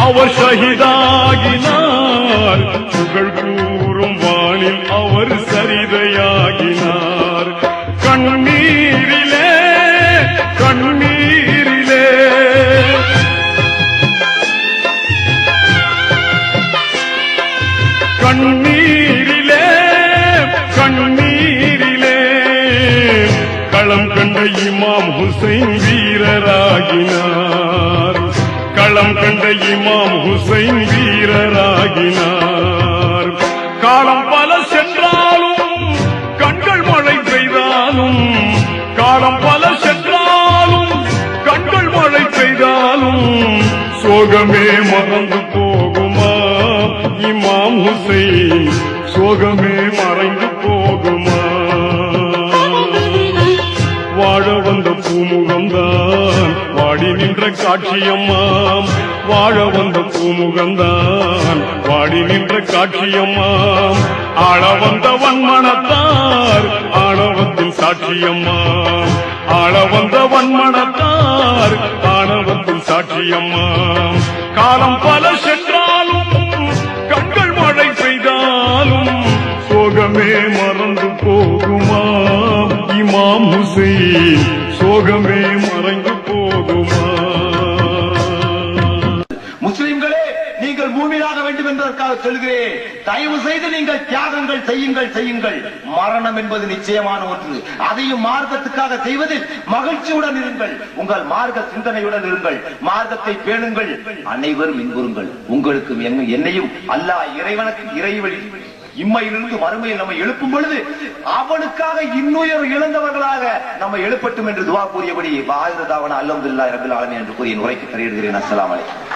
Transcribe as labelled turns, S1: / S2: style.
S1: அவர் ஷஹீதாகினார், புகழ் கூறும் வானில் அவர் சரிதையாகினார். கண்ணீரிலே கண்ணீரிலே கண்ணீரிலே கண்ணீரிலே களம் கண்ட இமாம் ஹுசைன் வீரராகினார். களம் கண்ட இமாம் ஹுசைன் வீரராகினார். காலம் பல சென்றாலும் கண்கள் மழை பெய்தாலும், காலம் பல சென்றாலும் கண்கள் மழை பெய்தாலும் சோகமே மறந்து போகுமா இமாம் ஹுசைன், சோகமே மறைந்து போகுமா? வாழ வந்த பூமுகம்தான் வாடி நின்ற காட்சியம்மாம், வாழ வந்த பூமுகம்தான் வாடி நின்ற காட்சியம்மாம். ஆள வந்த வன்மனத்தார் ஆணவத்தின் சாட்சியம்மாம், ஆள வந்த வன்மனத்தார் ஆணவத்தின் சாட்சியம்மாம். காலம் பல சென்றாலும் கண்கள் மழை பெய்தாலும் சோகமே மறந்து போகுமா இமாம் ஹுசைன், சோகமே மறைந்து போகுமா?
S2: முஸ்லிம்களே, நீங்கள் மூமினாக வேண்டும் என்பதற்காக சொல்கிறேன். தயவு செய்து நீங்கள் தியாகங்கள் செய்யுங்கள் செய்யுங்கள். மரணம் என்பது நிச்சயமான ஒன்று. அதையும் மார்க்கத்துக்காக செய்வதில் மகிழ்ச்சியுடன் இருங்கள். உங்கள் மார்க்க சிந்தனையுடன் இருங்கள். மார்க்கத்தை பேணுங்கள். அனைவரும் இன்புறுங்கள். உங்களுக்கும் என்னையும் அல்லாஹ் இறைவனுக்கு இறைவழி இம்மையிலிருந்து மறுமையில் நம்ம எழுப்பும் பொழுது அவனுக்காக இன்னுயர் இழந்தவர்களாக நம்ம எழுப்பட்டும் என்று துவா கூறியபடி அல்ஹம்துலில்லாஹி ரப்பில் ஆலமீன் என்று கூறிய உரைக்கு தரையிடுகிறேன். அஸ்ஸலாமு அலைக்கும்.